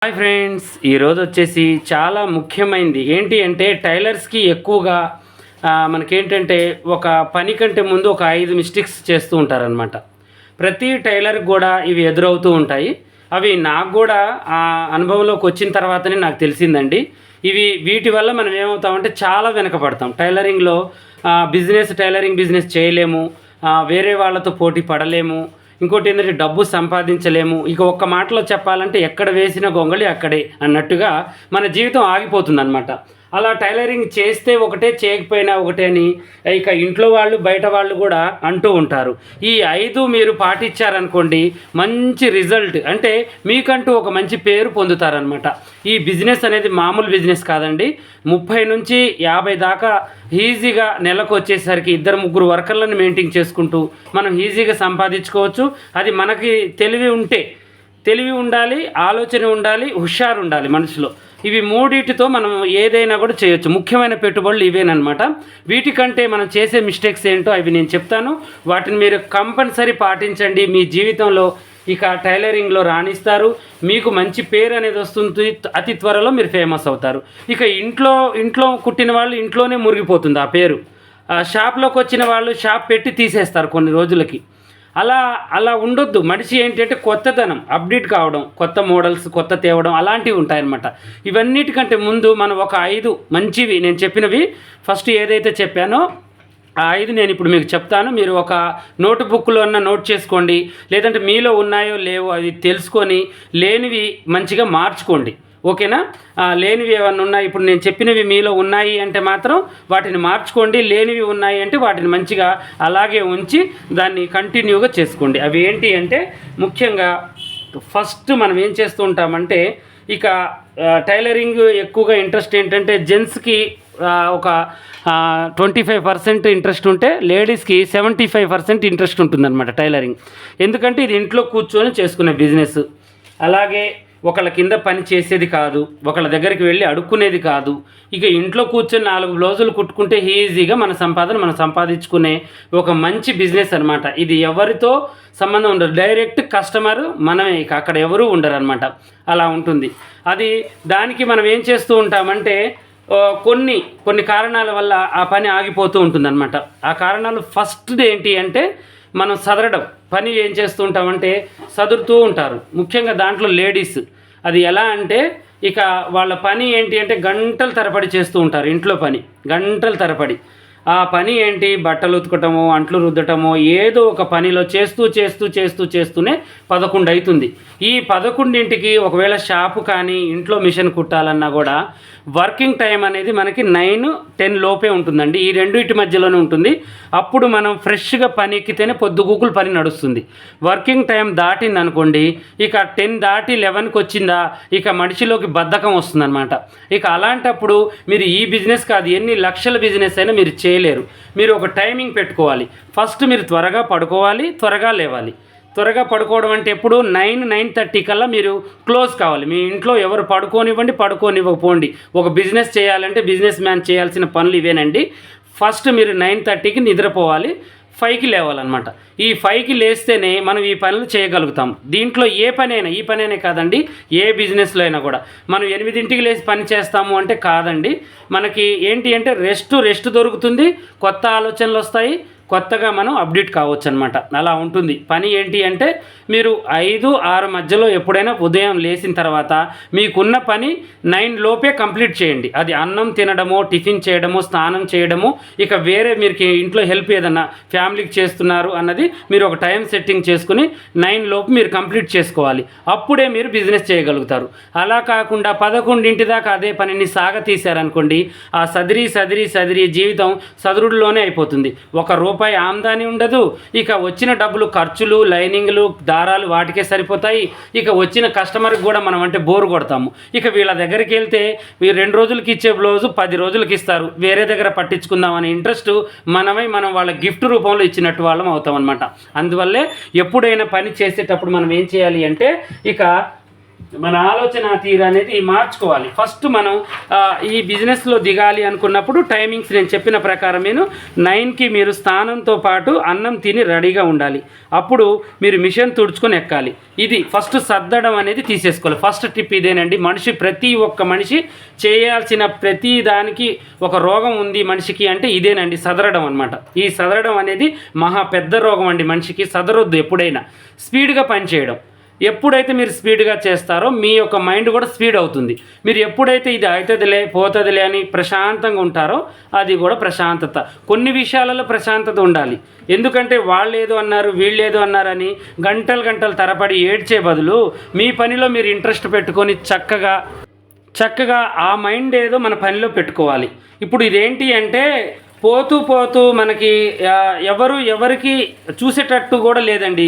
Hi friends, ఈరోజు వచ్చేసి చాలా ముఖ్యమైనది ఏంటి అంటే టైలర్స్కి ఎక్కువగా మనకేంటంటే ఒక పని కంటే ముందు ఒక 5 మిస్టేక్స్ చేస్తూ ఉంటారనమాట. ప్రతి టైలర్కి కూడా ఇవి ఎదురవుతూ ఉంటాయి. అవి నాకు కూడా ఆ అనుభవంలోకి వచ్చిన తర్వాతనే నాకు తెలిసిందండి. వీటి వల్ల మనం ఏమవుతామంటే చాలా వెనకపడతాం టైలరింగ్లో. టైలరింగ్ బిజినెస్ చేయలేము, వేరే వాళ్ళతో పోటీ పడలేము. ఇంకోటి ఏంటంటే డబ్బు సంపాదించలేము. ఇక ఒక్క మాటలో చెప్పాలంటే ఎక్కడ వేసిన గొంగళి అక్కడే అన్నట్టుగా మన జీవితం ఆగిపోతుందన్నమాట. అలా టైలరింగ్ చేస్తే ఒకటే, చేయకపోయినా ఒకటే అని ఇక ఇంట్లో వాళ్ళు బయట వాళ్ళు కూడా అంటూ ఉంటారు. ఈ 5 మీరు పాటించారనుకోండి, మంచి రిజల్ట్ అంటే మీకంటూ ఒక మంచి పేరు పొందుతారనమాట. ఈ బిజినెస్ అనేది మామూలు బిజినెస్ కాదండి. 30 నుంచి 50 దాకా ఈజీగా నెలకు వచ్చేసరికి 2-3 వర్కర్లను మెయింటైన్ చేసుకుంటూ మనం ఈజీగా సంపాదించుకోవచ్చు. అది మనకి తెలివి ఉండాలి, ఆలోచన ఉండాలి, హుషారు ఉండాలి మనిషిలో. ఇవి మూడిటితో మనం ఏదైనా కూడా చేయొచ్చు. ముఖ్యమైన పెట్టుబడులు ఇవేనమాట. వీటికంటే మనం చేసే మిస్టేక్స్ ఏంటో అవి నేను చెప్తాను. వాటిని మీరు కంపల్సరీ పాటించండి. మీ జీవితంలో ఇక టైలరింగ్లో రాణిస్తారు. మీకు మంచి పేరు అనేది వస్తుంది. అతి త్వరలో మీరు ఫేమస్ అవుతారు. ఇక ఇంట్లో కుట్టిన వాళ్ళు ఇంట్లోనే మురిగిపోతుంది ఆ పేరు. షాప్లోకి వచ్చిన వాళ్ళు షాప్ పెట్టి తీసేస్తారు కొన్ని రోజులకి. అలా ఉండొద్దు. మనిషి ఏంటంటే కొత్తదనం, అప్డేట్ కావడం, కొత్త మోడల్స్ కొత్త తేవడం అలాంటివి ఉంటాయన్నమాట. ఇవన్నిటికంటే ముందు మనం ఒక 5 మంచివి నేను చెప్పినవి ఫస్ట్ ఏదైతే చెప్పానో ఆ 5 నేను ఇప్పుడు మీకు చెప్తాను. మీరు ఒక నోట్బుక్లో నోట్ చేసుకోండి. లేదంటే మీలో ఉన్నాయో లేవో అవి తెలుసుకొని లేనివి మంచిగా మార్చుకోండి. ఓకేనా? లేనివి ఏమన్నా ఉన్నాయి, ఇప్పుడు నేను చెప్పినవి మీలో ఉన్నాయి అంటే మాత్రం వాటిని మార్చుకోండి. లేనివి ఉన్నాయి అంటే వాటిని మంచిగా అలాగే ఉంచి దాన్ని కంటిన్యూగా చేసుకోండి. అవి ఏంటి అంటే ముఖ్యంగా ఫస్ట్ మనం ఏం చేస్తూ ఉంటామంటే ఇక టైలరింగ్ ఎక్కువగా ఇంట్రెస్ట్ ఏంటంటే జెంట్స్కి ఒక 25% ఇంట్రెస్ట్ ఉంటే లేడీస్కి 75% ఇంట్రెస్ట్ ఉంటుందన్నమాట టైలరింగ్. ఎందుకంటే ఇది ఇంట్లో కూర్చొని చేసుకునే బిజినెస్. అలాగే ఒకళ్ళ కింద పని చేసేది కాదు, ఒకళ్ళ దగ్గరికి వెళ్ళి అడుక్కునేది కాదు. ఇక ఇంట్లో కూర్చొని 4 బ్లౌజులు కుట్టుకుంటే ఈజీగా మన సంపాదన మనం సంపాదించుకునే ఒక మంచి బిజినెస్ అనమాట. ఇది ఎవరితో సంబంధం ఉండదు, డైరెక్ట్ కస్టమర్ మనమే, ఇక అక్కడ ఎవరూ ఉండరు అనమాట. అలా ఉంటుంది. దానికి మనం ఏం చేస్తూ ఉంటామంటే కొన్ని కారణాల వల్ల ఆ పని ఆగిపోతూ ఉంటుందన్నమాట. ఆ కారణాలు ఫస్ట్ది ఏంటి అంటే మనం సదరడం. పని ఏం చేస్తూ ఉంటామంటే సదురుతూ ఉంటారు, ముఖ్యంగా దాంట్లో లేడీస్. అది ఎలా అంటే ఇక వాళ్ళ పని ఏంటి అంటే గంటల తరబడి చేస్తూ ఉంటారు ఇంట్లో పని, గంటల తరబడి. ఆ పని ఏంటి, బట్టలు ఉతకటమో, అంట్లు రుద్దటమో, ఏదో ఒక పనిలో చేస్తూనే 11 అవుతుంది. ఈ 11ంటికి ఒకవేళ షాపు కానీ ఇంట్లో మిషన్ కుట్టాలన్నా కూడా వర్కింగ్ టైం అనేది మనకి 9-10 లోపే ఉంటుందండి. ఈ రెండింటి మధ్యలోనే ఉంటుంది. అప్పుడు మనం ఫ్రెష్గా పని ఎక్కితేనే పొద్దుగూకులు పని నడుస్తుంది. వర్కింగ్ టైం దాటింది అనుకోండి, ఇక 10 దాటి 11కి వచ్చిందా ఇక మనిషిలోకి బద్ధకం వస్తుందన్నమాట. ఇక అలాంటప్పుడు మీరు ఈ బిజినెస్ కాదు, ఎన్ని లక్షల బిజినెస్ అయినా మీరు చేయలేరు. మీరు ఒక టైమింగ్ పెట్టుకోవాలి. ఫస్ట్ మీరు త్వరగా పడుకోవాలి, త్వరగా లేవాలి. త్వరగా పడుకోవడం అంటే ఎప్పుడు 9-9:30 కల్లా మీరు క్లోజ్ కావాలి. మీ ఇంట్లో ఎవరు పడుకోనివ్వకపోండి. ఒక బిజినెస్ చేయాలంటే బిజినెస్ మ్యాన్ చేయాల్సిన పనులు ఇవేనండి. ఫస్ట్ మీరు 9:30కి నిద్రపోవాలి, 5కి లేవాలన్నమాట. ఈ 5కి లేస్తేనే మనం ఈ పనులు చేయగలుగుతాం. దీంట్లో ఈ పనైనా కాదండి, ఏ బిజినెస్లో అయినా కూడా మనం 8ంటికి లేచి పని చేస్తాము అంటే కాదండి. మనకి ఏంటి అంటే రెస్ట్ దొరుకుతుంది, కొత్త ఆలోచనలు వస్తాయి, కొత్తగా మనం అప్డేట్ కావచ్చు అనమాట. అలా ఉంటుంది పని. ఏంటి అంటే మీరు 5-6 మధ్యలో ఎప్పుడైనా ఉదయం లేచిన తర్వాత మీకున్న పని 9 లోపే కంప్లీట్ చేయండి. అది అన్నం తినడమో, టిఫిన్ చేయడమో, స్నానం చేయడమో, ఇక వేరే మీరు ఇంట్లో హెల్ప్ ఏదన్నా ఫ్యామిలీకి చేస్తున్నారు అన్నది మీరు ఒక టైం సెట్టింగ్ చేసుకుని 9 లోపు మీరు కంప్లీట్ చేసుకోవాలి. అప్పుడే మీరు బిజినెస్ చేయగలుగుతారు. అలా కాకుండా 11ంటి దాకా అదే పనిని సాగతీశారనుకోండి, ఆ సదిరి జీవితం సదురుడులోనే అయిపోతుంది. రూపాయి ఆమ్దాని ఉండదు. ఇక వచ్చిన డబ్బులు ఖర్చులు, లైనింగ్లు, దారాలు వాటికే సరిపోతాయి. ఇక వచ్చిన కస్టమర్కి కూడా మనం అంటే బోరు కొడతాము. ఇక వీళ్ళ దగ్గరికి వెళ్తే వీరు 2 రోజులకి ఇచ్చే బ్లౌజు 10 రోజులకి ఇస్తారు. వేరే దగ్గర పట్టించుకుందామనే ఇంట్రెస్ట్ మనం వాళ్ళ గిఫ్ట్ రూపంలో ఇచ్చినట్టు వాళ్ళం అవుతాం అనమాట. అందువల్లే ఎప్పుడైనా పని చేసేటప్పుడు మనం ఏం చేయాలి అంటే ఇక మన ఆలోచన తీరు అనేది మార్చుకోవాలి. ఫస్ట్ మనం ఈ బిజినెస్లో దిగాలి అనుకున్నప్పుడు టైమింగ్స్ నేను చెప్పిన ప్రకారం 9కి మీరు స్థానంతో పాటు అన్నం తిని రెడీగా ఉండాలి. అప్పుడు మీరు మిషన్ తుడుచుకొని ఎక్కాలి. ఇది ఫస్ట్ సర్దడం అనేది తీసేసుకోవాలి. ఫస్ట్ టిప్ ఇదేనండి. ప్రతి ఒక్క మనిషి చేయాల్సిన ప్రతి దానికి ఒక రోగం ఉంది మనిషికి అంటే ఇదేనండి, సదరడం అనమాట. ఈ సదరడం అనేది మహా పెద్ద రోగం అండి. మనిషికి సదరొద్దు. ఎప్పుడైనా స్పీడ్గా పనిచేయడం. ఎప్పుడైతే మీరు స్పీడ్గా చేస్తారో మీ యొక్క మైండ్ కూడా స్పీడ్ అవుతుంది. మీరు ఎప్పుడైతే ఇది అవుతుందిలే పోతుందిలే అని ప్రశాంతంగా ఉంటారో అది కూడా ప్రశాంతత. కొన్ని విషయాలలో ప్రశాంతత ఉండాలి. ఎందుకంటే వాళ్ళు ఏదో అన్నారు వీళ్ళు ఏదో అన్నారని గంటలు తరబడి ఏడ్చే బదులు మీ పనిలో మీరు ఇంట్రెస్ట్ పెట్టుకొని చక్కగా ఆ మైండ్ ఏదో మన పనిలో పెట్టుకోవాలి. ఇప్పుడు ఇదేంటి అంటే పోతూ మనకి ఎవరికి చూసేటట్టు కూడా లేదండి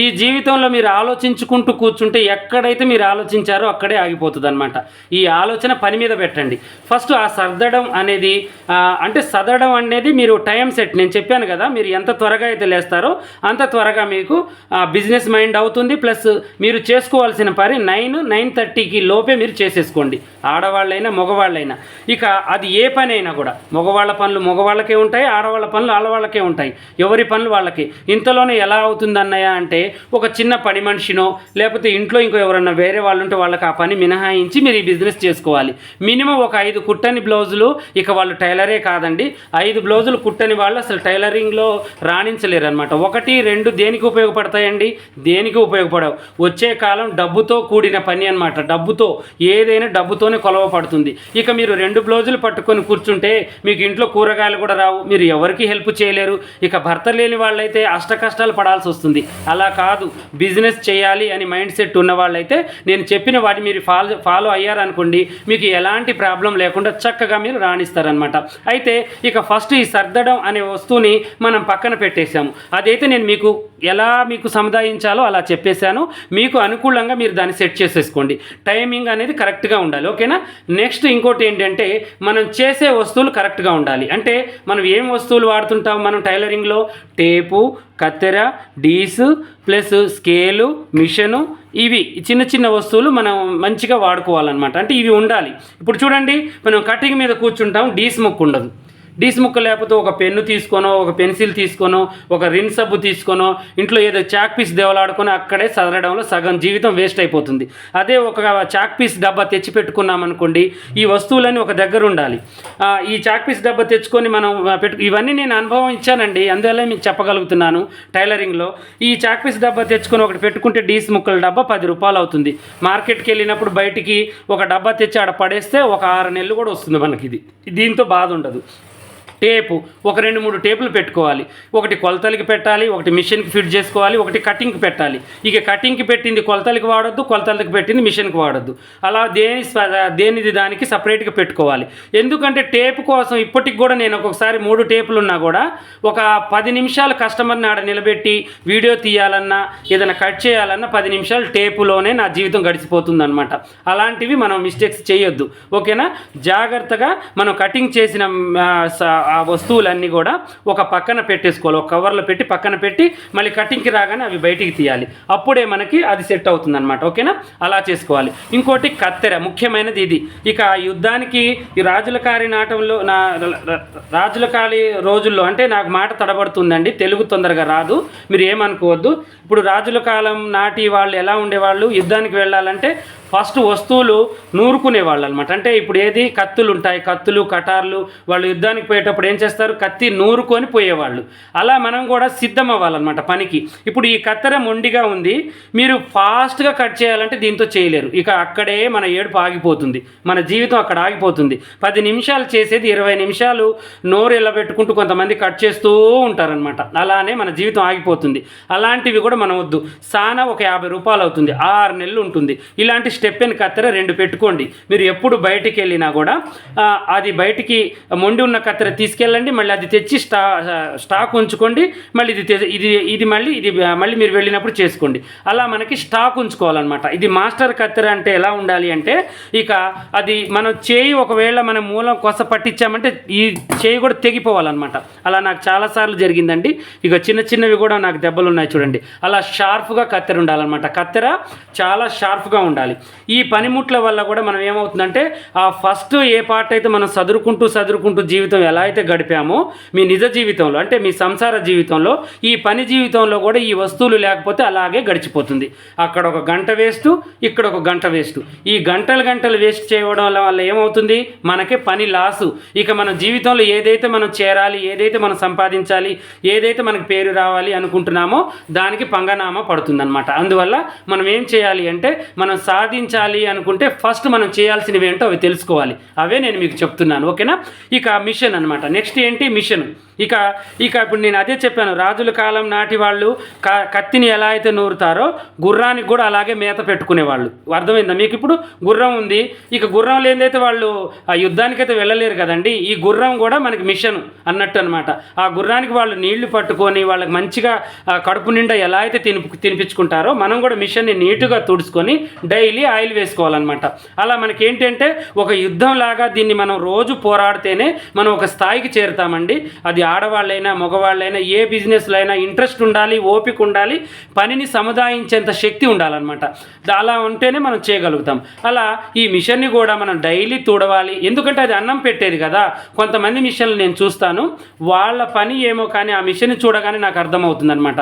ఈ జీవితంలో మీరు ఆలోచించుకుంటూ కూర్చుంటే ఎక్కడైతే మీరు ఆలోచించారో అక్కడే ఆగిపోతుంది అనమాట. ఈ ఆలోచన పని మీద పెట్టండి. ఫస్ట్ ఆ సర్దడం అనేది అంటే సదడం అనేది మీరు టైం సెట్. నేను చెప్పాను కదా, మీరు ఎంత త్వరగా అయితే లేస్తారో అంత త్వరగా మీకు బిజినెస్ మైండ్ అవుతుంది. ప్లస్ మీరు చేసుకోవాల్సిన పని 9-9:30కి లోపే మీరు చేసేసుకోండి. ఆడవాళ్ళైనా మగవాళ్ళైనా. ఇక అది ఏ పని అయినా కూడా మగవాళ్ళ పనులు మగవాళ్ళకే ఉంటాయి, ఆడవాళ్ళ పనులు ఆడవాళ్ళకే ఉంటాయి. ఎవరి పనులు వాళ్ళకి. ఇంతలోనే ఎలా అవుతుంది అన్నయ్య అంటే ఒక చిన్న పని మనిషినో లేకపోతే ఇంట్లో ఇంకో ఎవరన్నా వేరే వాళ్ళు ఉంటే వాళ్ళకి ఆ పని మినహాయించి మీరు ఈ బిజినెస్ చేసుకోవాలి. మినిమం ఒక 5 కుట్టని బ్లౌజులు. ఇక వాళ్ళు టైలరే కాదండి, 5 బ్లౌజులు కుట్టని వాళ్ళు అసలు టైలరింగ్లో రాణించలేరు అనమాట. 1-2 దేనికి ఉపయోగపడతాయండి? దేనికి ఉపయోగపడవు. వచ్చే కాలం డబ్బుతో కూడిన పని అనమాట. ఏదైనా డబ్బుతోనే కొలవ పడుతుంది. ఇక మీరు 2 బ్లౌజులు పట్టుకొని కూర్చుంటే మీకు ఇంట్లో కూరగాయలు కూడా రావు, మీరు ఎవరికి హెల్ప్ చేయలేరు. ఇక భర్త లేని వాళ్ళైతే అష్ట కష్టాలు పడాల్సి వస్తుంది. అలా కాదు, బిజినెస్ చేయాలి అని మైండ్ సెట్ ఉన్న వాళ్ళైతే నేను చెప్పిన వాటి మీరు ఫాలో అయ్యారనుకోండి, మీకు ఎలాంటి ప్రాబ్లం లేకుండా చక్కగా మీరు రాణిస్తారనమాట. అయితే ఇక ఫస్ట్ ఈ సర్దడం అనే వస్తువుని మనం పక్కన పెట్టేశాము. అదైతే నేను మీకు సముదాయించాలో అలా చెప్పేశాను. మీకు అనుకూలంగా మీరు దాన్ని సెట్ చేసేసుకోండి. టైమింగ్ అనేది కరెక్ట్గా ఉండాలి. ఓకేనా? నెక్స్ట్ ఇంకోటి ఏంటంటే మనం చేసే వస్తువులు కరెక్ట్గా ఉండాలి. అంటే మనం ఏం వస్తువులు వాడుతుంటాం మనం టైలరింగ్లో? టేపు, కత్తెర, డీసు ప్లస్ స్కేలు, మిషను, ఇవి చిన్న వస్తువులు మనం మంచిగా వాడుకోవాలన్నమాట. అంటే ఇవి ఉండాలి. ఇప్పుడు చూడండి, మనం కటింగ్ మీద కూర్చుంటాం, డీస్ ముక్కు ఉండదు. డీస్ ముక్క లేకపోతే ఒక పెన్ను తీసుకోనో ఒక పెన్సిల్ తీసుకోనో ఒక రిన్ సబ్బు తీసుకోనో ఇంట్లో ఏదో చాక్ పీస్ దేవలాడుకొని అక్కడే సదరడంలో సగం జీవితం వేస్ట్ అయిపోతుంది. అదే ఒక చాక్ పీస్ డబ్బా తెచ్చి పెట్టుకున్నామనుకోండి, ఈ వస్తువులన్నీ ఒక దగ్గర ఉండాలి. ఈ చాక్ పీస్ డబ్బా తెచ్చుకొని మనం ఇవన్నీ నేను అనుభవం ఇచ్చానండి, అందువల్ల మీకు చెప్పగలుగుతున్నాను. టైలరింగ్లో ఈ చాక్ పీస్ డబ్బా తెచ్చుకొని ఒకటి పెట్టుకుంటే డీస్ ముక్కల డబ్బా 10 రూపాయలు అవుతుంది. మార్కెట్కి వెళ్ళినప్పుడు బయటికి ఒక డబ్బా తెచ్చి ఆడ పడేస్తే ఒక 6 నెలలు కూడా వస్తుంది మనకి. దీంతో బాధ ఉండదు. టేపు ఒక 2-3 టేపులు పెట్టుకోవాలి. ఒకటి కొలతలకి పెట్టాలి, ఒకటి మిషన్కి ఫిట్ చేసుకోవాలి, ఒకటి కటింగ్కి పెట్టాలి. ఇక కటింగ్కి పెట్టింది కొలతలకి వాడొద్దు, కొలతలకి పెట్టింది మిషన్కి వాడొద్దు. అలా దేనిది దానికి సపరేట్గా పెట్టుకోవాలి. ఎందుకంటే టేపు కోసం ఇప్పటికి కూడా నేను ఒక్కొక్కసారి 3 టేపులు ఉన్నా కూడా ఒక 10 నిమిషాలు కస్టమర్ని ఆడ నిలబెట్టి వీడియో తీయాలన్నా ఏదైనా కట్ చేయాలన్నా 10 నిమిషాలు టేపులోనే నా జీవితం గడిచిపోతుందన్నమాట. అలాంటివి మనం మిస్టేక్స్ చేయొద్దు. ఓకేనా? జాగ్రత్తగా మనం కటింగ్ చేసిన ఆ వస్తువులన్నీ కూడా ఒక పక్కన పెట్టేసుకోవాలి. ఒక కవర్లో పెట్టి పక్కన పెట్టి మళ్ళీ కటింగ్కి రాగానే అవి బయటికి తీయాలి. అప్పుడే మనకి అది సెట్ అవుతుంది అనమాట. ఓకేనా? అలా చేసుకోవాలి. ఇంకోటి కత్తెర, ముఖ్యమైనది ఇది. ఇక యుద్ధానికి ఈ రాజుల కాలి రోజుల్లో అంటే నాకు మాట తడబడుతుందండి, తెలుగు తొందరగా రాదు, మీరు ఏమనుకోవద్దు. ఇప్పుడు రాజుల కాలం నాటి వాళ్ళు ఎలా ఉండేవాళ్ళు? యుద్ధానికి వెళ్ళాలంటే ఫస్ట్ వస్తువులు నూరుకునేవాళ్ళు అనమాట. అంటే ఇప్పుడు ఏది కత్తులు ఉంటాయి, కత్తులు కటార్లు. వాళ్ళు యుద్ధానికి పోయేటప్పుడు ఏం చేస్తారు? కత్తి నూరుకొని పోయేవాళ్ళు. అలా మనం కూడా సిద్ధం అవ్వాలన్నమాట పనికి. ఇప్పుడు ఈ కత్తెర మొండిగా ఉంది, మీరు ఫాస్ట్గా కట్ చేయాలంటే దీంతో చేయలేరు. ఇక అక్కడే మన ఏడుపు ఆగిపోతుంది, మన జీవితం అక్కడ ఆగిపోతుంది. 10 నిమిషాలు చేసేది 20 నిమిషాలు నోరు ఎల్లబెట్టుకుంటూ కొంతమంది కట్ చేస్తూ ఉంటారనమాట. అలానే మన జీవితం ఆగిపోతుంది. అలాంటివి కూడా మనం వద్దు. సానా ఒక 50 రూపాయలు అవుతుంది, 6 నెలలు ఉంటుంది. ఇలాంటి స్టెప్ ఎన్ కత్తెర 2 పెట్టుకోండి. మీరు ఎప్పుడు బయటికి వెళ్ళినా కూడా అది బయటికి మొండి ఉన్న కత్తెర తీసుకెళ్ళండి, మళ్ళీ అది తెచ్చి స్టాక్ ఉంచుకోండి, మళ్ళీ ఇది మళ్ళీ మీరు వెళ్ళినప్పుడు చేసుకోండి. అలా మనకి స్టాక్ ఉంచుకోవాలన్నమాట. ఇది మాస్టర్ కత్తెర అంటే ఎలా ఉండాలి అంటే, ఇక అది మనం చేయి ఒకవేళ మన మూలం కొస పట్టించామంటే ఈ చేయి కూడా తెగిపోవాలన్నమాట. అలా నాకు చాలాసార్లు జరిగిందండి. ఇక చిన్నవి కూడా నాకు దెబ్బలు ఉన్నాయి చూడండి. అలా షార్ప్గా కత్తెర ఉండాలన్నమాట. కత్తెర చాలా షార్ప్గా ఉండాలి. ఈ పనిముట్ల వల్ల కూడా మనం ఏమవుతుందంటే, ఆ ఫస్ట్ ఏ పార్ట్ అయితే మనం చదువుకుంటూ జీవితం ఎలా అయితే గడిపామో మీ నిజ జీవితంలో అంటే మీ సంసార జీవితంలో, ఈ పని జీవితంలో కూడా ఈ వస్తువులు లేకపోతే అలాగే గడిచిపోతుంది. అక్కడ ఒక గంట వేస్ట్, ఇక్కడ ఒక గంట వేస్ట్. ఈ గంటలు వేస్ట్ చేయడం వల్ల ఏమవుతుంది, మనకే పని లాసు. ఇక మన జీవితంలో ఏదైతే మనం చేరాలి, ఏదైతే మనం సంపాదించాలి, ఏదైతే మనకు పేరు రావాలి అనుకుంటున్నామో దానికి పంగనామా పడుతుందన్నమాట. అందువల్ల మనం ఏం చేయాలి అంటే, మనం సాధించాలి అనుకుంటే ఫస్ట్ మనం చేయాల్సినవి ఏంటో అవి తెలుసుకోవాలి. అవే నేను మీకు చెప్తున్నాను, ఓకేనా. ఇక మిషన్ అనమాట. నెక్స్ట్ ఏంటి, మిషన్. ఇక ఇప్పుడు నేను అదే చెప్పాను, రాజుల కాలం నాటి వాళ్ళు కత్తిని ఎలా అయితే నూరుతారో గుర్రానికి కూడా అలాగే మేత పెట్టుకునేవాళ్ళు. అర్థమైందా మీకు? ఇప్పుడు గుర్రం ఉంది, ఇక గుర్రం లేదైతే వాళ్ళు ఆ యుద్ధానికైతే వెళ్ళలేరు కదండి. ఈ గుర్రం కూడా మనకి మిషన్ అన్నట్టు అనమాట. ఆ గుర్రానికి వాళ్ళు నీళ్లు పట్టుకొని వాళ్ళకి మంచిగా కడుపు నిండా ఎలా అయితే తినిపించుకుంటారో మనం కూడా మిషన్ని నీట్గా తుడుచుకొని డైలీ ఆయిల్ వేసుకోవాలన్నమాట. అలా మనకి ఏంటంటే ఒక యుద్ధం లాగా దీన్ని మనం రోజు పోరాడితేనే మనం ఒక స్థాయికి చేరుతామండి. అది ఆడవాళ్ళైనా మగవాళ్ళైనా ఏ బిజినెస్లో అయినా ఇంట్రెస్ట్ ఉండాలి, ఓపిక ఉండాలి, పనిని సముదాయించేంత శక్తి ఉండాలన్నమాట. అలా ఉంటేనే మనం చేయగలుగుతాం. అలా ఈ మిషన్ని కూడా మనం డైలీ తుడవాలి. ఎందుకంటే అది అన్నం పెట్టేది కదా. కొంతమంది మిషన్లు నేను చూస్తాను, వాళ్ళ పని ఏమో కానీ ఆ మిషన్ని చూడగానే నాకు అర్థమవుతుంది అనమాట.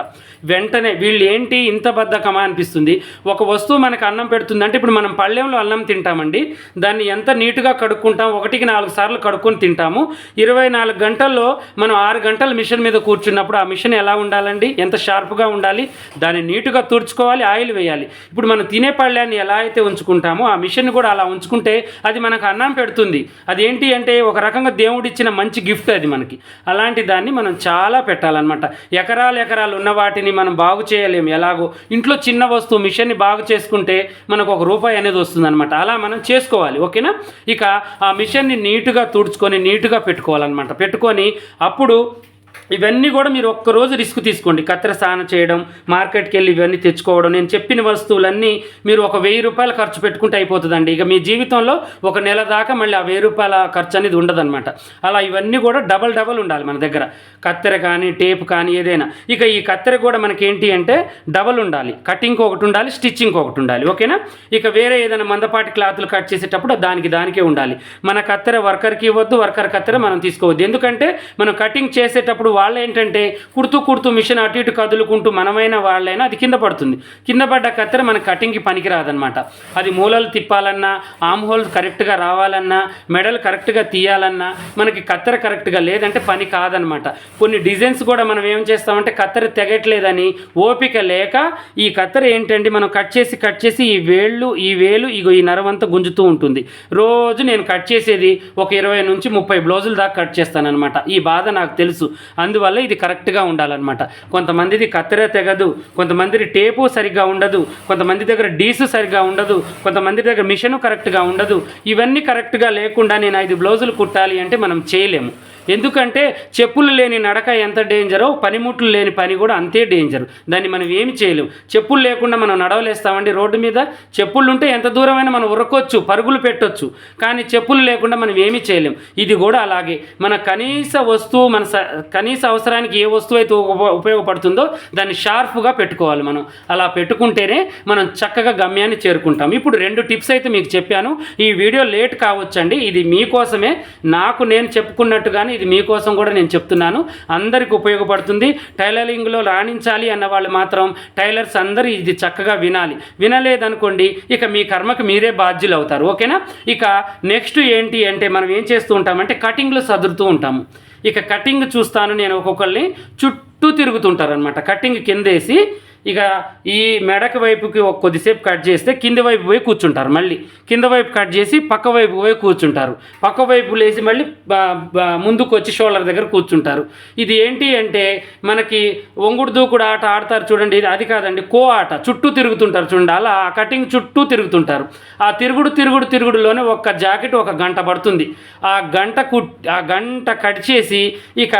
వెంటనే వీళ్ళు ఏంటి ఇంత బద్ధకమా అనిపిస్తుంది. ఒక వస్తువు మనకు అన్నం పెడుతుందంటే, ఇప్పుడు మనం పళ్ళెంలో అన్నం తింటామండి, దాన్ని ఎంత నీట్గా కడుక్కుంటాం, 1కి 4 సార్లు కడుక్కొని తింటాము. 24 గంటల్లో మనం 6 గంటలు మిషన్ మీద కూర్చున్నప్పుడు ఆ మిషన్ ఎలా ఉండాలండి, ఎంత షార్ప్గా ఉండాలి. దాన్ని నీట్గా తుడుచుకోవాలి, ఆయిల్ వేయాలి. ఇప్పుడు మనం తినే పళ్ళాన్ని ఎలా అయితే ఉంచుకుంటామో ఆ మిషన్ కూడా అలా ఉంచుకుంటే అది మనకు అన్నం పెడుతుంది. అది ఏంటి అంటే ఒక రకంగా దేవుడిచ్చిన మంచి గిఫ్ట్ అది మనకి. అలాంటి దాన్ని మనం చాలా పెట్టాలన్నమాట. ఎకరాలు ఉన్న వాటిని మనం బాగు చేయలేము. ఎలాగో ఇంట్లో చిన్న వస్తువు మిషన్ని బాగు చేసుకుంటే మనకు ₹1 అనేది వస్తుంది అనమాట. అలా మనం చేసుకోవాలి, ఓకేనా. ఇక ఆ మిషన్ని నీట్గా తుడుచుకొని నీట్గా పెట్టుకోవాలన్నమాట. పెట్టుకొని అప్పుడు ఇవన్నీ కూడా మీరు ఒక్కరోజు రిస్క్ తీసుకోండి. కత్తెర స్నానం చేయడం, మార్కెట్కి వెళ్ళి ఇవన్నీ తెచ్చుకోవడం, నేను చెప్పిన వస్తువులన్నీ మీరు ఒక ₹1000 ఖర్చు పెట్టుకుంటే అయిపోతుందండి. ఇక మీ జీవితంలో ఒక నెల దాకా మళ్ళీ ఆ ₹1000 ఖర్చు అనేది ఉండదన్నమాట. అలా ఇవన్నీ కూడా డబల్ ఉండాలి మన దగ్గర, కత్తెర కానీ టేప్ కానీ ఏదైనా. ఇక ఈ కత్తెర కూడా మనకి ఏంటి అంటే డబల్ ఉండాలి, కటింగ్ ఒకటి ఉండాలి, స్టిచ్చింగ్ ఒకటి ఉండాలి, ఓకేనా. ఇక వేరే ఏదైనా మందపాటి క్లాతులు కట్ చేసేటప్పుడు దానికే ఉండాలి. మన కత్తెర వర్కర్కి ఇవ్వద్దు, వర్కర్ కత్తెర మనం తీసుకోవద్దు. ఎందుకంటే మనం కటింగ్ చేసేటప్పుడు వాళ్ళు ఏంటంటే కుడుతూ మిషన్ అటు ఇటు కదులుకుంటూ మనమైన వాళ్ళైనా అది కింద పడుతుంది. కింద పడ్డ కత్తెర మన కటింగ్కి పనికి రాదనమాట. అది మూలలు తిప్పాలన్నా, ఆమ్ హోల్స్ కరెక్ట్గా రావాలన్నా, మెడల్ కరెక్ట్గా తీయాలన్నా మనకి కత్తెర కరెక్ట్గా లేదంటే పని కాదనమాట. కొన్ని డిజైన్స్ కూడా మనం ఏం చేస్తామంటే కత్తెర తెగట్లేదని ఓపిక లేక ఈ కత్తెర ఏంటంటే మనం కట్ చేసి ఈ వేలు ఇగో ఈ నరవంతా గుంజుతూ ఉంటుంది. రోజు నేను కట్ చేసేది ఒక 20 నుంచి 30 బ్లౌజులు దాకా కట్ చేస్తానన్నమాట. ఈ బాధ నాకు తెలుసు. అందువల్ల ఇది కరెక్ట్గా ఉండాలన్నమాట. కొంతమందిది కత్తెర తెగదు, కొంతమంది టేపు సరిగ్గా ఉండదు, కొంతమంది దగ్గర డీసు సరిగ్గా ఉండదు, కొంతమంది దగ్గర మిషను కరెక్ట్గా ఉండదు. ఇవన్నీ కరెక్ట్గా లేకుండా నేను 5 బ్లౌజులు కుట్టాలి అంటే మనం చేయలేము. ఎందుకంటే చెప్పులు లేని నడక ఎంత డేంజరో పనిముట్లు లేని పని కూడా అంతే డేంజరు. దాన్ని మనం ఏమి చేయలేము. చెప్పులు లేకుండా మనం నడవలేస్తామండి రోడ్డు మీద? చెప్పులు ఉంటే ఎంత దూరమైనా మనం ఉరకొచ్చు, పరుగులు పెట్టొచ్చు, కానీ చెప్పులు లేకుండా మనం ఏమీ చేయలేం. ఇది కూడా అలాగే మన కనీస వస్తువు, మన కనీస అవసరానికి ఏ వస్తువు అయితే ఉపయోగపడుతుందో దాన్ని షార్ప్గా పెట్టుకోవాలి మనం. అలా పెట్టుకుంటేనే మనం చక్కగా గమ్యాన్ని చేరుకుంటాం. ఇప్పుడు 2 టిప్స్ అయితే మీకు చెప్పాను. ఈ వీడియో లేట్ కావచ్చండి, ఇది మీకోసమే, నాకు నేను చెప్పుకున్నట్టుగానే ఇది మీకోసం కూడా నేను చెప్తున్నాను. అందరికి ఉపయోగపడుతుంది. టైలరింగ్లో రాణించాలి అన్న వాళ్ళు మాత్రం టైలర్స్ అందరూ ఇది చక్కగా వినాలి. వినలేదనుకోండి ఇక మీ కర్మకు మీరే బాధ్యులు అవుతారు, ఓకేనా. ఇక నెక్స్ట్ ఏంటి అంటే మనం ఏం చేస్తూ ఉంటామంటే కటింగ్లో సదురుతూ ఉంటాము. ఇక కటింగ్ చూస్తాను నేను, ఒక్కొక్కరిని చుట్టూ తిరుగుతుంటారనమాట. కటింగ్ కిందేసి ఇక ఈ మెడక వైపుకి ఒక కొద్దిసేపు కట్ చేస్తే కింది వైపు పోయి కూర్చుంటారు, మళ్ళీ కింద వైపు కట్ చేసి పక్క వైపు పోయి కూర్చుంటారు, పక్క వైపు లేచి మళ్ళీ ముందుకు వచ్చి షోల్డర్ దగ్గర కూర్చుంటారు. ఇది ఏంటి అంటే మనకి ఒంగుడు దూకుడు ఆట ఆడతారు చూడండి, అది కాదండి, కో ఆట, చుట్టూ తిరుగుతుంటారు చూడండి, అలా ఆ కటింగ్ చుట్టూ తిరుగుతుంటారు. ఆ తిరుగుడులోనే ఒక్క జాకెట్ 1 గంట పడుతుంది. ఆ గంట కట్ చేసి ఇక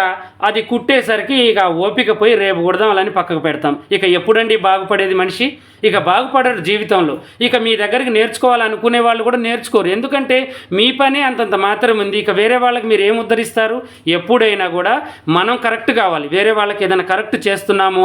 అది కుట్టేసరికి ఇక ఓపిక పోయి రేపు కుడదామని పక్కకు పెడతాం. ఇక ఎప్పుడండి బాగుపడేది మనిషి? ఇక బాగుపడరు జీవితంలో. ఇక మీ దగ్గరికి నేర్చుకోవాలనుకునే వాళ్ళు కూడా నేర్చుకోరు, ఎందుకంటే మీ పని అంతంత మాత్రం ఉంది. ఇక వేరే వాళ్ళకి మీరు ఏం ఉద్ధరిస్తారు? ఎప్పుడైనా కూడా మనం కరెక్ట్ కావాలి. వేరే వాళ్ళకి ఏదైనా కరెక్ట్ చెప్తున్నాము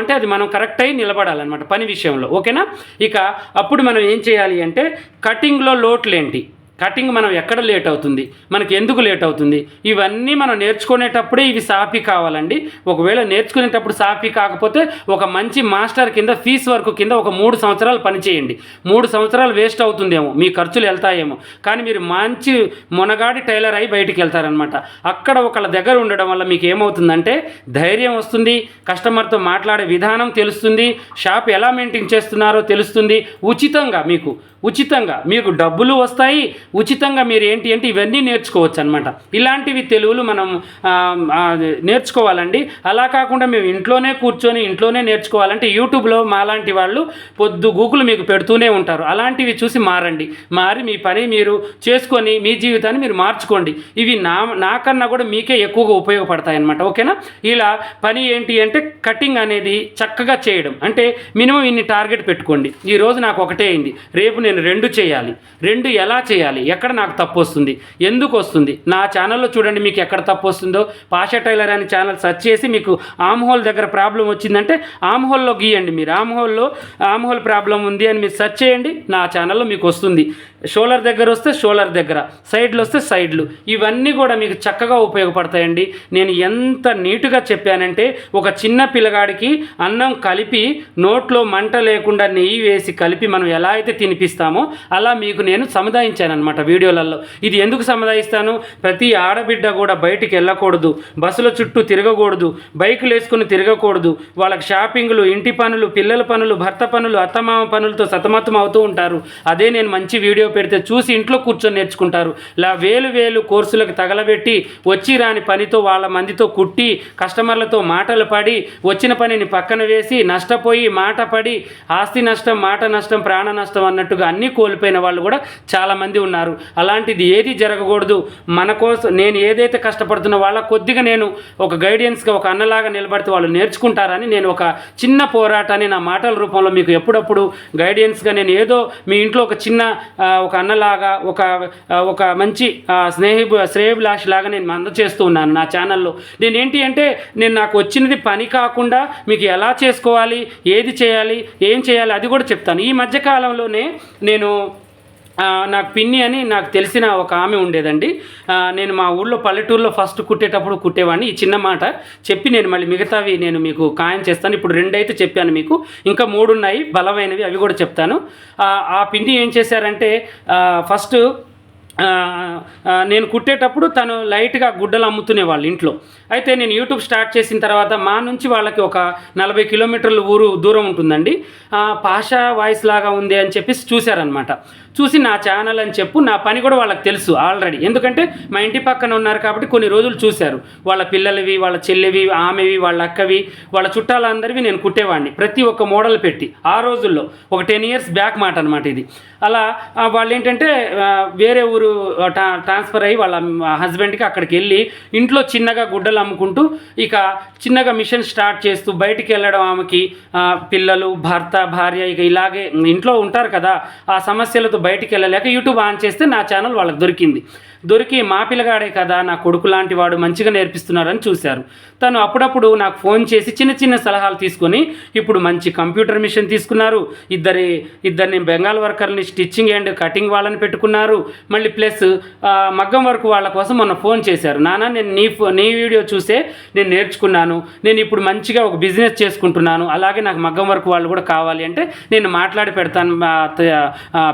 అంటే అది మనం కరెక్ట్ అయి నిలబడాలన్నమాట పని విషయంలో, ఓకేనా? ఇక అప్పుడు మనం ఏం చేయాలి అంటే కటింగ్లో లోట్లేంటి, కటింగ్ మనం ఎక్కడ లేట్ అవుతుంది, మనకి ఎందుకు లేట్ అవుతుంది, ఇవన్నీ మనం నేర్చుకునేటప్పుడే ఇవి సాఫీ కావాలండి. ఒకవేళ నేర్చుకునేటప్పుడు సాఫీ కాకపోతే ఒక మంచి మాస్టర్ కింద ఫీస్ వర్క్ కింద ఒక 3 సంవత్సరాలు పనిచేయండి. 3 సంవత్సరాలు వేస్ట్ అవుతుందేమో, మీ ఖర్చులు వెళ్తాయేమో, కానీ మీరు మంచి మునగాడి టైలర్ అయి బయటికి వెళ్తారనమాట. అక్కడ ఒకళ్ళ దగ్గర ఉండడం వల్ల మీకు ఏమవుతుందంటే ధైర్యం వస్తుంది, కస్టమర్తో మాట్లాడే విధానం తెలుస్తుంది, షాప్ ఎలా మెయింటైన్ చేస్తున్నారో తెలుస్తుంది, ఉచితంగా మీకు డబ్బులు వస్తాయి, ఉచితంగా మీరు ఏంటి అంటే ఇవన్నీ నేర్చుకోవచ్చు అనమాట. ఇలాంటివి తెలుగులు మనం నేర్చుకోవాలండి. అలా కాకుండా మేము ఇంట్లోనే నేర్చుకోవాలంటే యూట్యూబ్లో మాలాంటి వాళ్ళు గూగుల్ మీకు పెడుతూనే ఉంటారు. అలాంటివి చూసి మారి మీ పని మీరు చేసుకొని మీ జీవితాన్ని మీరు మార్చుకోండి. ఇవి నాకన్నా కూడా మీకే ఎక్కువగా ఉపయోగపడతాయి అన్నమాట, ఓకేనా? ఇలా పని ఏంటి అంటే కటింగ్ అనేది చక్కగా చేయడం, అంటే మినిమం ఇన్ని టార్గెట్ పెట్టుకోండి. ఈరోజు నాకు ఒకటే అయింది, రేపు నేను 2 చేయాలి. 2 ఎలా చేయాలి, ఎక్కడ నాకు తప్పు వస్తుంది, ఎందుకు వస్తుంది? నా ఛానల్లో చూడండి మీకు ఎక్కడ తప్పు వస్తుందో. పాషా టైలర్ అనే ఛానల్ సెర్చ్ చేసి మీకు ఆమ్ హోల్ దగ్గర ప్రాబ్లం వచ్చిందంటే ఆమ్ హోల్లో గీయండి, మీరు ఆమ్ హోల్ ప్రాబ్లం ఉంది అని మీరు సెర్చ్ చేయండి, నా ఛానల్లో మీకు వస్తుంది. షోల్డర్ దగ్గర వస్తే షోల్డర్ దగ్గర, సైడ్లు వస్తే సైడ్లు, ఇవన్నీ కూడా మీకు చక్కగా ఉపయోగపడతాయండి. నేను ఎంత నీట్గా చెప్పానంటే ఒక చిన్న పిల్లగాడికి అన్నం కలిపి నోట్లో మంట లేకుండా నెయ్యి వేసి కలిపి మనం ఎలా అయితే తినిపిస్తామో అలా మీకు నేను సముదాయించాను అనమాట వీడియోలలో. ఇది ఎందుకు సముదాయిస్తాను? ప్రతి ఆడబిడ్డ కూడా బయటికి వెళ్ళకూడదు, బస్సుల చుట్టూ తిరగకూడదు, బైకులు వేసుకుని తిరగకూడదు, వాళ్ళకి షాపింగ్లు, ఇంటి పనులు, పిల్లల పనులు, భర్త పనులు, అత్తమామ పనులతో సతమతం అవుతూ ఉంటారు. అదే నేను మంచి వీడియో పెడితే చూసి ఇంట్లో కూర్చొని నేర్చుకుంటారు. వేలు కోర్సులకు తగలబెట్టి వచ్చి రాని పనితో వాళ్ళ మందితో కుట్టి కస్టమర్లతో మాటలు పడి వచ్చిన పనిని పక్కన వేసి నష్టపోయి మాట పడి ఆస్తి నష్టం, మాట నష్టం, ప్రాణ నష్టం అన్నట్టుగా అన్నీ కోల్పోయిన వాళ్ళు కూడా చాలామంది ఉన్నారు. అలాంటిది ఏది జరగకూడదు. మన కోసం నేను ఏదైతే కష్టపడుతున్నా వాళ్ళ కొద్దిగా నేను ఒక గైడెన్స్గా ఒక అన్నలాగా నిలబడితే వాళ్ళు నేర్చుకుంటారని నేను ఒక చిన్న పోరాటాన్ని నా మాటల రూపంలో మీకు ఎప్పుడప్పుడు గైడెన్స్గా నేను ఏదో మీ ఇంట్లో ఒక చిన్న ఒక అన్నలాగా ఒక మంచి శ్రేయభిలాష్ లాగా నేను అందచేస్తూ ఉన్నాను నా ఛానల్లో. నేనేంటి అంటే నాకు వచ్చినది పని కాకుండా మీకు ఎలా చేసుకోవాలి, ఏది చేయాలి, ఏం చేయాలి అది కూడా చెప్తాను. ఈ మధ్యకాలంలోనే నేను నాకు పిన్ని అని నాకు తెలిసిన ఒక ఆమె ఉండేదండి. నేను మా ఊళ్ళో పల్లెటూరులో ఫస్ట్ కుట్టేటప్పుడు కుట్టేవాడిని. ఈ చిన్న మాట చెప్పి నేను మళ్ళీ మిగతావి నేను మీకు ఖాయం చేస్తాను. ఇప్పుడు 2 అయితే చెప్పాను మీకు, ఇంకా 3 ఉన్నాయి బలమైనవి, అవి కూడా చెప్తాను. ఆ పిన్ని ఏం చేశారంటే ఫస్ట్ నేను కుట్టేటప్పుడు తను లైట్గా గుడ్డలు అమ్ముతునే వాళ్ళు ఇంట్లో. అయితే నేను యూట్యూబ్ స్టార్ట్ చేసిన తర్వాత మా నుంచి వాళ్ళకి ఒక 40 కిలోమీటర్ల ఊరు దూరం ఉంటుందండి. పాషా వాయిస్ లాగా ఉంది అని చెప్పేసి చూశారనమాట. చూసి నా ఛానల్ అని నా పని కూడా వాళ్ళకి తెలుసు ఆల్రెడీ, ఎందుకంటే మా ఇంటి పక్కన ఉన్నారు కాబట్టి కొన్ని రోజులు చూశారు. వాళ్ళ పిల్లలవి, వాళ్ళ చెల్లివి, ఆమెవి, వాళ్ళ అక్కవి, వాళ్ళ చుట్టాలందరివి నేను కుట్టేవాడిని ప్రతి ఒక్క మోడల్ పెట్టి. ఆ రోజుల్లో ఒక 10 years బ్యాక్ మాట అనమాట ఇది. అలా వాళ్ళు ఏంటంటే వేరే ఊరు ట్రాన్స్ఫర్ అయ్యి వాళ్ళ హస్బెండ్కి అక్కడికి వెళ్ళి ఇంట్లో చిన్నగా గుడ్డలు అమ్ముకుంటూ ఇక చిన్నగా మిషన్ స్టార్ట్ చేస్తూ బయటికి వెళ్ళడం, ఆమెకి పిల్లలు, భర్త, భార్య ఇక ఇలాగే ఇంట్లో ఉంటారు కదా, ఆ సమస్యలతో బయటికి వెళ్ళలేక యూట్యూబ్ ఆన్ చేస్తే నా ఛానల్ వాళ్ళకి దొరికి మా పిల్లగాడే కదా, నా కొడుకు లాంటి వాడు, మంచిగా నేర్పిస్తున్నారని చూశారు. తను అప్పుడప్పుడు నాకు ఫోన్ చేసి చిన్న సలహాలు తీసుకొని ఇప్పుడు మంచి కంప్యూటర్ మిషన్ తీసుకున్నారు. ఇద్దరిని బెంగాల్ వర్కర్ని స్టిచ్చింగ్ అండ్ కటింగ్ వాళ్ళని పెట్టుకున్నారు. మళ్ళీ ప్లస్ మగ్గం వర్క్ వాళ్ళ కోసం మొన్న ఫోన్ చేశారు. నాన్న నేను నీ వీడియో చూసే నేను నేర్చుకున్నాను, నేను ఇప్పుడు మంచిగా ఒక బిజినెస్ చేసుకుంటున్నాను, అలాగే నాకు మగ్గం వర్క్ వాళ్ళు కూడా కావాలి అంటే నేను మాట్లాడి పెడతాను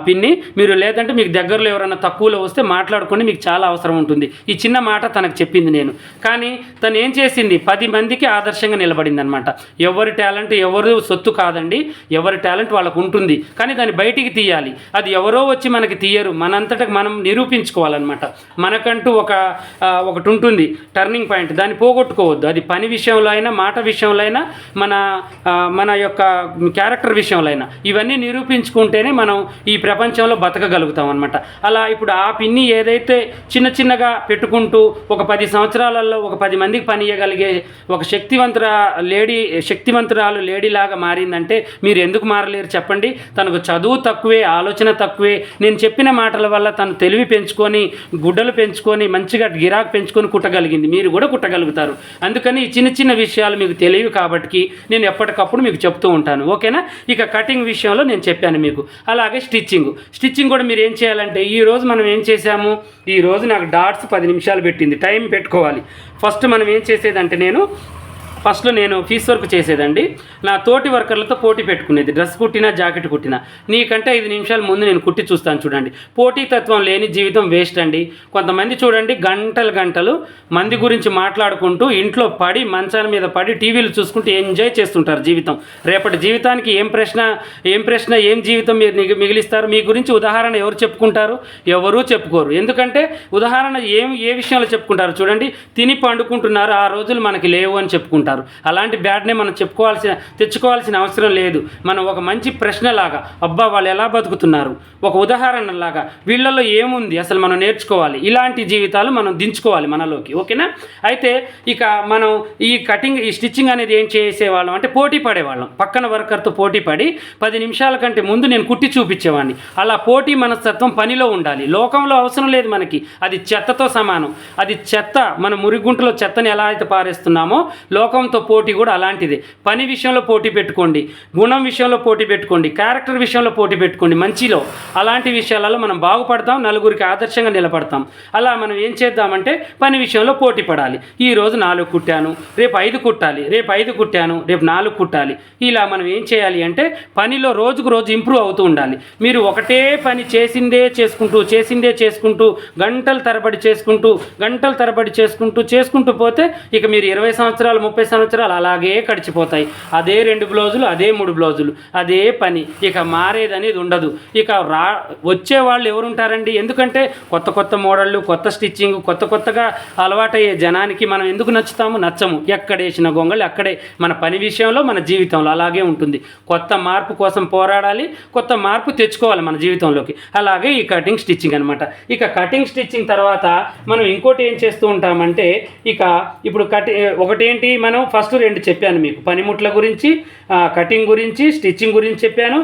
పిన్ని, మీరు లేదంటే మీకు దగ్గరలో ఎవరైనా తక్కువలో వస్తే మాట్లాడుకొని మీకు మీకు చాలా అవసరం ఉంటుంది. ఈ చిన్న మాట తనకు చెప్పింది నేను. కానీ తను ఏం చేసింది, 10 మందికి ఆదర్శంగా నిలబడింది అనమాట. ఎవరి టాలెంట్ ఎవరు సొత్తు కాదండి, ఎవరి టాలెంట్ వాళ్ళకు ఉంటుంది. కానీ దాన్ని బయటికి తీయాలి. అది ఎవరో వచ్చి మనకి తీయరు, మనంతటా మనం నిరూపించుకోవాలన్నమాట. మనకంటూ ఒకటి ఉంటుంది టర్నింగ్ పాయింట్, దాన్ని పోగొట్టుకోవద్దు. అది పని విషయంలో అయినా, మాట విషయంలో అయినా, మన యొక్క క్యారెక్టర్ విషయంలో అయినా, ఇవన్నీ నిరూపించుకుంటేనే మనం ఈ ప్రపంచంలో బతకగలుగుతాం అనమాట. అలా ఇప్పుడు ఆ పిన్ని ఏదైతే చిన్నగా పెట్టుకుంటూ ఒక 10 సంవత్సరాలలో ఒక 10 మందికి పని ఇవ్వగలిగే ఒక శక్తివంతురాలు లేడీలాగా మారిందంటే మీరు ఎందుకు మారలేరు చెప్పండి? తనకు చదువు తక్కువే, ఆలోచన తక్కువే. నేను చెప్పిన మాటల వల్ల తను తెలివి పెంచుకొని, గుడ్డలు పెంచుకొని, మంచిగా గిరాకు పెంచుకొని కుట్టగలిగింది. మీరు కూడా కుట్టగలుగుతారు. అందుకని ఈ చిన్న విషయాలు మీకు తెలియవు కాబట్టి నేను ఎప్పటికప్పుడు మీకు చెప్తూ ఉంటాను. ఓకేనా? ఇక కటింగ్ విషయంలో నేను చెప్పాను మీకు. అలాగే స్టిచ్చింగ్ కూడా మీరు ఏం చేయాలంటే, ఈరోజు మనం ఏం చేసాము, ఈరోజు నాకు డాట్స్ 10 నిమిషాలు పెట్టింది. టైం పెట్టుకోవాలి. ఫస్ట్ మనం ఏం చేసేదంటే, ఫస్ట్లో నేను పీస్ వర్క్ చేసేదండి. నా తోటి వర్కర్లతో పోటీ పెట్టుకునేది. డ్రెస్ కుట్టినా, జాకెట్ కుట్టినా, నీకంటే 5 నిమిషాల ముందు నేను కుట్టి చూస్తాను చూడండి. పోటీతత్వం లేని జీవితం వేస్ట్ అండి. కొంతమంది చూడండి గంటలు మంది గురించి మాట్లాడుకుంటూ ఇంట్లో పడి, మంచాల మీద పడి, టీవీలు చూసుకుంటూ ఎంజాయ్ చేస్తుంటారు జీవితం. రేపటి జీవితానికి ఏం ప్రశ్న ఏం జీవితం మీరు మిగిలిస్తారు? మీ గురించి ఉదాహరణ ఎవరు చెప్పుకుంటారు? ఎవరూ చెప్పుకోరు. ఎందుకంటే ఉదాహరణ ఏ విషయంలో చెప్పుకుంటారు చూడండి. తిని పండుకుంటున్నారు, ఆ రోజులు మనకి లేవు అని చెప్పుకుంటారు. అలాంటి బ్యాడ్నే మనం తెచ్చుకోవాల్సిన అవసరం లేదు. మనం ఒక మంచి ప్రశ్నలాగా, అబ్బా వాళ్ళు ఎలా బతుకుతున్నారు, ఒక ఉదాహరణలాగా వీళ్ళల్లో ఏముంది అసలు మనం నేర్చుకోవాలి. ఇలాంటి జీవితాలు మనం దించుకోవాలి మనలోకి. ఓకేనా? అయితే ఇక మనం ఈ స్టిచ్చింగ్ అనేది ఏం చేసేవాళ్ళం అంటే, పోటీ పడేవాళ్ళం. పక్కన వర్కర్తో పోటీ పడి 10 నిమిషాల కంటే ముందు నేను కుట్టి చూపించేవాడిని. అలా పోటీ మనస్తత్వం పనిలో ఉండాలి. లోకంలో అవసరం లేదు మనకి. అది చెత్తతో సమానం. అది చెత్త. మన మురిగుంటలో చెత్తని ఎలా అయితే పారేస్తున్నామో, లోకంతో పోటీ కూడా అలాంటిదే. పని విషయంలో పోటీ పెట్టుకోండి, గుణం విషయంలో పోటీ పెట్టుకోండి, క్యారెక్టర్ విషయంలో పోటీ పెట్టుకోండి. మంచిలో అలాంటి విషయాలలో మనం బాగుపడతాం, నలుగురికి ఆదర్శంగా నిలబడతాం. అలా మనం ఏం చేద్దామంటే, పని విషయంలో పోటీ పడాలి. ఈరోజు 4 కుట్టాను, రేపు 5 కుట్టాలి, రేపు 5 కుట్టాను, రేపు 4 కుట్టాలి. ఇలా మనం ఏం చేయాలి అంటే, పనిలో రోజుకు రోజు ఇంప్రూవ్ అవుతూ ఉండాలి. మీరు ఒకటే పని చేసిందే చేసుకుంటూ గంటల తరబడి చేసుకుంటూ పోతే ఇక మీరు 20 సంవత్సరాలు 30 సంవత్సరాలు అలాగే గడిచిపోతాయి. అదే 2 బ్లౌజులు, అదే 3 బ్లౌజులు, అదే పని. ఇక మారేదనేది ఉండదు. ఇక వచ్చేవాళ్ళు ఎవరుంటారండి? ఎందుకంటే కొత్త మోడళ్ళు, కొత్త స్టిచ్చింగ్, కొత్తగా అలవాటయ్యే జనానికి మనం ఎందుకు నచ్చము. ఎక్కడేసిన గొంగళి అక్కడే. మన పని విషయంలో, మన జీవితంలో అలాగే ఉంటుంది. కొత్త మార్పు కోసం పోరాడాలి, కొత్త మార్పు తెచ్చుకోవాలి మన జీవితంలోకి. అలాగే ఈ కటింగ్ స్టిచ్చింగ్ అనమాట. ఇక కటింగ్ స్టిచ్చింగ్ తర్వాత మనం ఇంకోటి ఏం చేస్తూ ఉంటామంటే, ఇక ఇప్పుడు ఒకటేంటి, మనం ఫస్ట్ 2 చెప్పాను మీకు. పనిముట్ల గురించి, కటింగ్ గురించి, స్టిచ్చింగ్ గురించి చెప్పాను.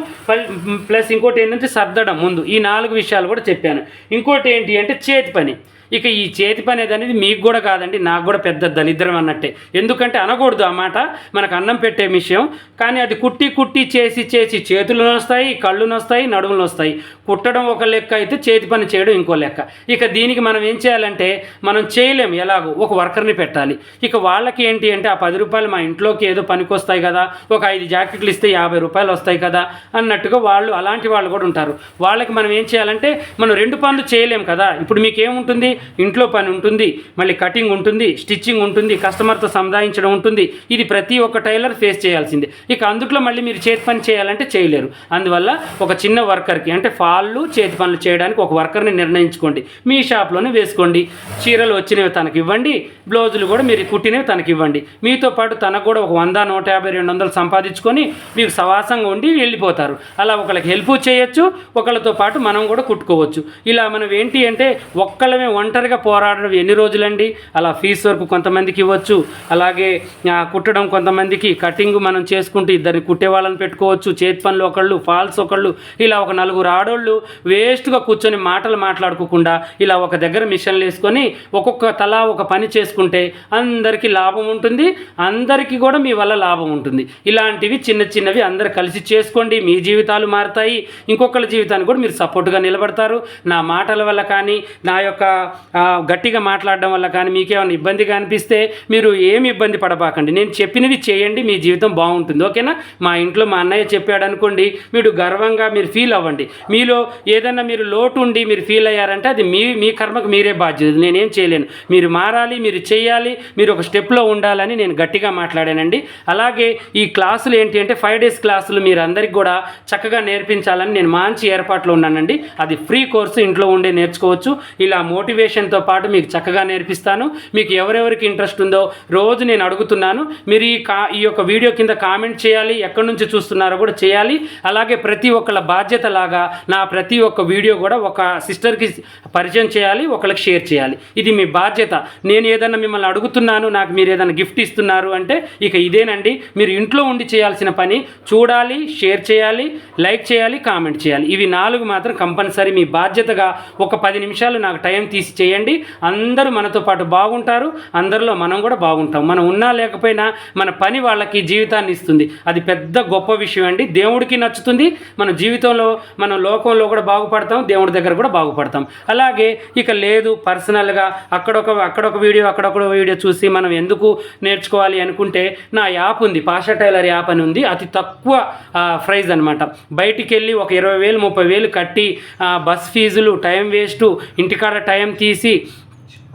ప్లస్ ఇంకోటి ఏంటంటే సర్దడం ముందు. ఈ 4 విషయాలు కూడా చెప్పాను. ఇంకోటి ఏంటి అంటే చేతి పని. ఇక ఈ చేతి పని అనేది మీకు కూడా కాదండి, నాకు కూడా పెద్ద దరిద్రం అన్నట్టే. ఎందుకంటే అనకూడదు ఆ మాట, మనకు అన్నం పెట్టే విషయం. కానీ అది కుట్టి చేసి చేతులు నొస్తాయి, కళ్ళు నొస్తాయి, నడుములు నొస్తాయి. కుట్టడం ఒక లెక్క అయితే చేతి పని చేయడం ఇంకో లెక్క. ఇక దీనికి మనం ఏం చేయాలంటే, మనం చేయలేము. ఎలాగో ఒక వర్కర్ని పెట్టాలి. ఇక వాళ్ళకి ఏంటి అంటే, ఆ 10 రూపాయలు మా ఇంట్లోకి ఏదో పనికి వస్తాయి కదా, ఒక 5 జాకెట్లు ఇస్తే 50 రూపాయలు వస్తాయి కదా అన్నట్టుగా అలాంటి వాళ్ళు కూడా ఉంటారు. వాళ్ళకి మనం ఏం చేయాలంటే, మనం 2 పనులు చేయలేము కదా. ఇప్పుడు మీకేముంటుంది, ఇంట్లో పని ఉంటుంది, మళ్ళీ కటింగ్ ఉంటుంది, స్టిచ్చింగ్ ఉంటుంది, కస్టమర్తో సంధాయించడం ఉంటుంది. ఇది ప్రతి ఒక్క టైలర్ ఫేస్ చేయాల్సిందే. ఇక అందుట్లో మళ్ళీ మీరు చేతి పని చేయాలంటే చేయలేరు. అందువల్ల ఒక చిన్న వర్కర్కి అంటే ఫాళ్ళు, చేతి పనులు చేయడానికి ఒక వర్కర్ని నిర్ణయించుకోండి. మీ షాప్లోనే వేసుకోండి. చీరలు వచ్చినవి తనకి ఇవ్వండి, బ్లౌజులు కూడా మీరు కుట్టినవి తనకి ఇవ్వండి. మీతో పాటు తనకు కూడా ఒక 100, 150, 200 సంపాదించుకొని మీకు సవాసంగా ఉండి వెళ్ళిపోతారు. అలా ఒకళ్ళకి హెల్ప్ చేయొచ్చు, ఒకళ్ళతో పాటు మనం కూడా కుట్టుకోవచ్చు. ఇలా మనం ఏంటి అంటే, ఒక్కళ్ళమే ఒంటరిగా పోరాడడం ఎన్ని రోజులండి? అలా ఫీస్ వర్క్ కొంతమందికి ఇవ్వచ్చు, అలాగే కుట్టడం కొంతమందికి, కటింగ్ మనం చేసుకుంటూ 2 కుట్టే వాళ్ళని పెట్టుకోవచ్చు, చేతి పనులు ఒకళ్ళు, ఫాల్స్ ఒకళ్ళు. ఇలా ఒక 4 ఆడోళ్ళు వేస్ట్గా కూర్చొని మాటలు మాట్లాడుకోకుండా ఇలా ఒక దగ్గర మిషన్లు వేసుకొని తలా ఒక పని చేసుకుంటే అందరికీ లాభం ఉంటుంది, అందరికీ కూడా మీ వల్ల లాభం ఉంటుంది. ఇలాంటివి చిన్నవి అందరు కలిసి చేసుకోండి. మీ జీవితాలు మారుతాయి, ఇంకొకళ్ళ జీవితాన్ని కూడా మీరు సపోర్ట్గా నిలబడతారు. నా మాటల వల్ల కానీ, నా యొక్క గట్టిగా మాట్లాడడం వల్ల కానీ మీకేమైనా ఇబ్బందిగా అనిపిస్తే మీరు ఏమి ఇబ్బంది పడబాకండి. నేను చెప్పినవి చేయండి, మీ జీవితం బాగుంటుంది. ఓకేనా? మా ఇంట్లో మా అన్నయ్య చెప్పాడు అనుకోండి, మీరు గర్వంగా మీరు ఫీల్ అవ్వండి. మీలో ఏదన్నా మీరు లోటు ఉండి మీరు ఫీల్ అయ్యారంటే అది మీ కర్మకు మీరే బాధ్యత, నేనేం చేయలేను. మీరు మారాలి, మీరు చేయాలి, మీరు ఒక స్టెప్లో ఉండాలని నేను గట్టిగా మాట్లాడానండి. అలాగే ఈ క్లాసులు ఏంటి అంటే 5 days క్లాసులు మీరు అందరికి కూడా చక్కగా నేర్పించాలని నేను మంచి ఏర్పాట్లు ఉన్నానండి. అది ఫ్రీ కోర్సు, ఇంట్లో ఉండే నేర్చుకోవచ్చు. ఇలా మోటివేషన్తో పాటు మీకు చక్కగా నేర్పిస్తాను. మీకు ఎవరెవరికి ఇంట్రెస్ట్ ఉందో రోజు నేను అడుగుతున్నాను. మీరు ఈ యొక్క వీడియో కింద కామెంట్ చేయాలి, ఎక్కడి నుంచి చూస్తున్నారో కూడా చేయాలి. అలాగే ప్రతి ఒక్కళ్ళ బాధ్యత లాగా నా ప్రతి ఒక్క వీడియో కూడా ఒక సిస్టర్కి పరిచయం చేయాలి, ఒకళ్ళకి షేర్ చేయాలి. ఇది మీ బాధ్యత. నేను ఏదైనా మిమ్మల్ని అడుగుతున్నాను, నాకు మీరు ఏదైనా గిఫ్ట్ ఇస్తున్నారు అంటే ఇక ఇదేనండి. మీరు ఇంట్లో ఉండి చేయాల్సిన పని చూడాలి, షేర్ చేయాలి, లైక్ చేయాలి, కామెంట్ చేయాలి. ఇవి 4 మాత్రం కంపల్సరీ మీ బాధ్యతగా ఒక 10 నిమిషాలు నాకు టైం తీసి చేయండి. అందరూ మనతో పాటు బాగుంటారు, అందరిలో మనం కూడా బాగుంటాం. మనం ఉన్నా లేకపోయినా మన పని వాళ్ళకి జీవితాన్ని ఇస్తుంది. అది పెద్ద గొప్ప విషయం అండి. దేవుడికి నచ్చుతుంది. మన జీవితంలో మనం లోకంలో కూడా బాగుపడతాం, దేవుడి దగ్గర కూడా బాగుపడతాం. అలాగే ఇక లేదు పర్సనల్గా అక్కడొక వీడియో చూసి మనం ఎందుకు నేర్చుకోవాలి అనుకుంటే నా యాప్ ఉంది, పాషా టైలర్ యాప్ అని ఉంది. అతి తక్కువ ప్రైజ్ అనమాట. బయటికి వెళ్ళి ఒక 20,000 30,000 కట్టి బస్ ఫీజులు, టైం వేస్టు, ఇంటికాడ టైం తీసి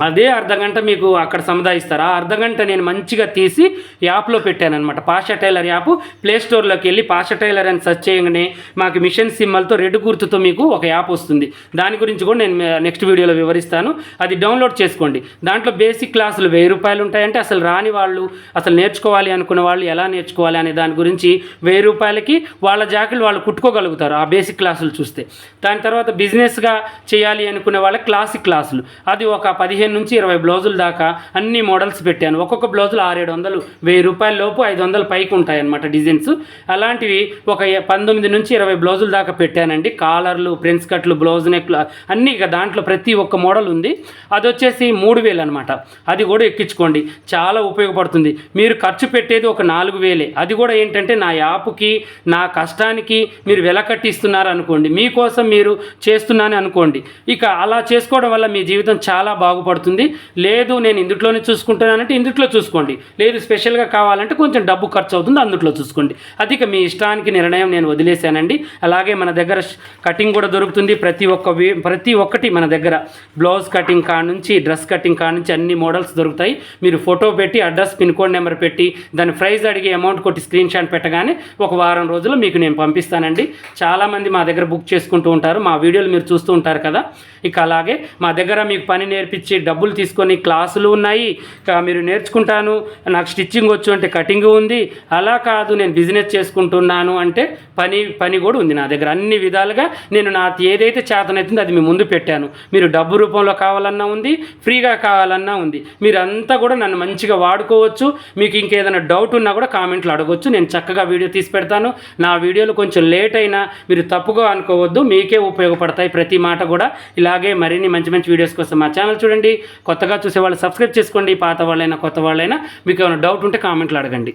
అదే అర్ధగంట మీకు అక్కడ సముదాయిస్తారు. ఆ అర్ధగంట నేను మంచిగా తీసి యాప్లో పెట్టానమాట. పాషా టైలర్ యాప్ ప్లేస్టోర్లోకి వెళ్ళి పాషా టైలర్ అని సెర్చ్ చేయగానే మాకు మిషన్ సింబల్తో రెడ్ గుర్తుతో మీకు ఒక యాప్ వస్తుంది. దాని గురించి కూడా నేను నెక్స్ట్ వీడియోలో వివరిస్తాను. అది డౌన్లోడ్ చేసుకోండి. దాంట్లో బేసిక్ క్లాసులు 1000 రూపాయలు ఉంటాయంటే అసలు రాని వాళ్ళు, అసలు నేర్చుకోవాలి అనుకున్న వాళ్ళు ఎలా నేర్చుకోవాలి అనే దాని గురించి 1000 రూపాయలకి వాళ్ళ జాకెట్లు వాళ్ళు కుట్టుకోగలుగుతారు ఆ బేసిక్ క్లాసులు చూస్తే. దాని తర్వాత బిజినెస్గా చేయాలి అనుకునే వాళ్ళ క్లాసిక్ క్లాసులు, అది ఒక 15 నుంచి 20 బ్లౌజుల దాకా అన్ని మోడల్స్ పెట్టాను. ఒక్కొక్క బ్లౌజులు 600-700 1000 రూపాయల లోపు 500 పైకి ఉంటాయి అన్నమాట డిజైన్స్. అలాంటివి ఒక 19 నుంచి 20 బ్లౌజుల దాకా పెట్టానండి. కాలర్లు, ప్రిన్స్ కట్లు, బ్లౌజ్ నెక్లు అన్నీ ఇక దాంట్లో ప్రతి ఒక్క మోడల్ ఉంది. అది వచ్చేసి 3000 అనమాట. అది కూడా ఎక్కించుకోండి, చాలా ఉపయోగపడుతుంది. మీరు ఖర్చు పెట్టేది ఒక 4000. అది కూడా ఏంటంటే నా యాప్కి, నా కష్టానికి మీరు వెల కట్టిస్తున్నారు అనుకోండి, మీకోసం మీరు చేస్తున్నాను అనుకోండి. ఇక అలా చేసుకోవడం వల్ల మీ జీవితం చాలా బాగుపడుతుంది. లేదు నేను ఇందుట్లోనే చూసుకుంటున్నానంటే ఇందుట్లో చూసుకోండి. లేదు స్పెషల్గా కావాలంటే కొంచెం డబ్బు ఖర్చు అవుతుంది, అందుట్లో చూసుకోండి. అది ఇక మీ ఇష్టానికి నిర్ణయం నేను వదిలేశానండి. అలాగే మన దగ్గర కటింగ్ కూడా దొరుకుతుంది. ప్రతి ఒక్కటి మన దగ్గర బ్లౌజ్ కటింగ్ కాడ నుంచి డ్రెస్ కటింగ్ కాడ నుంచి అన్ని మోడల్స్ దొరుకుతాయి. మీరు ఫోటో పెట్టి అడ్రస్, పిన్ కోడ్ నెంబర్ పెట్టి దాని ప్రైస్ అడిగి అమౌంట్ కొట్టి స్క్రీన్ షాట్ పెట్టగానే ఒక వారం రోజుల్లో మీకు నేను పంపిస్తానండి. చాలామంది మా దగ్గర బుక్ చేసుకుంటూ ఉంటారు, మా వీడియోలు మీరు చూస్తూ ఉంటారు కదా. ఇక అలాగే మా దగ్గర మీకు పని నేర్పించి డబ్బులు తీసుకొని క్లాసులు ఉన్నాయి. మీరు నేర్చుకుంటాను, నాకు స్టిచ్చింగ్ వచ్చు అంటే కటింగ్ ఉంది. అలా కాదు నేను బిజినెస్ చేసుకుంటున్నాను అంటే పని కూడా ఉంది నా దగ్గర. అన్ని విధాలుగా నేను నాకు ఏదైతే చేతనవుతుందో అది మీ ముందు పెట్టాను. మీరు డబ్బు రూపంలో కావాలన్నా ఉంది, ఫ్రీగా కావాలన్నా ఉంది. మీరంతా కూడా నన్ను మంచిగా వాడుకోవచ్చు. మీకు ఇంకేదైనా డౌట్ ఉన్నా కూడా కామెంట్లు అడగవచ్చు, నేను చక్కగా వీడియో తీసి పెడతాను. నా వీడియోలు కొంచెం లేట్ అయినా మీరు తప్పుగా అనుకోవద్దు, మీకే ఉపయోగపడతాయి ప్రతి మాట కూడా. ఇలాగే మరిన్ని మంచి మంచి వీడియోస్ కోసం మా ఛానల్ చూడండి. కొత్తగా చూసే వాళ్ళు సబ్స్క్రైబ్ చేసుకోండి. పాత వాళ్ళైనా కొత్త వాళ్ళైనా మీకు ఏమైనా డౌట్ ఉంటే కామెంట్లు అడగండి.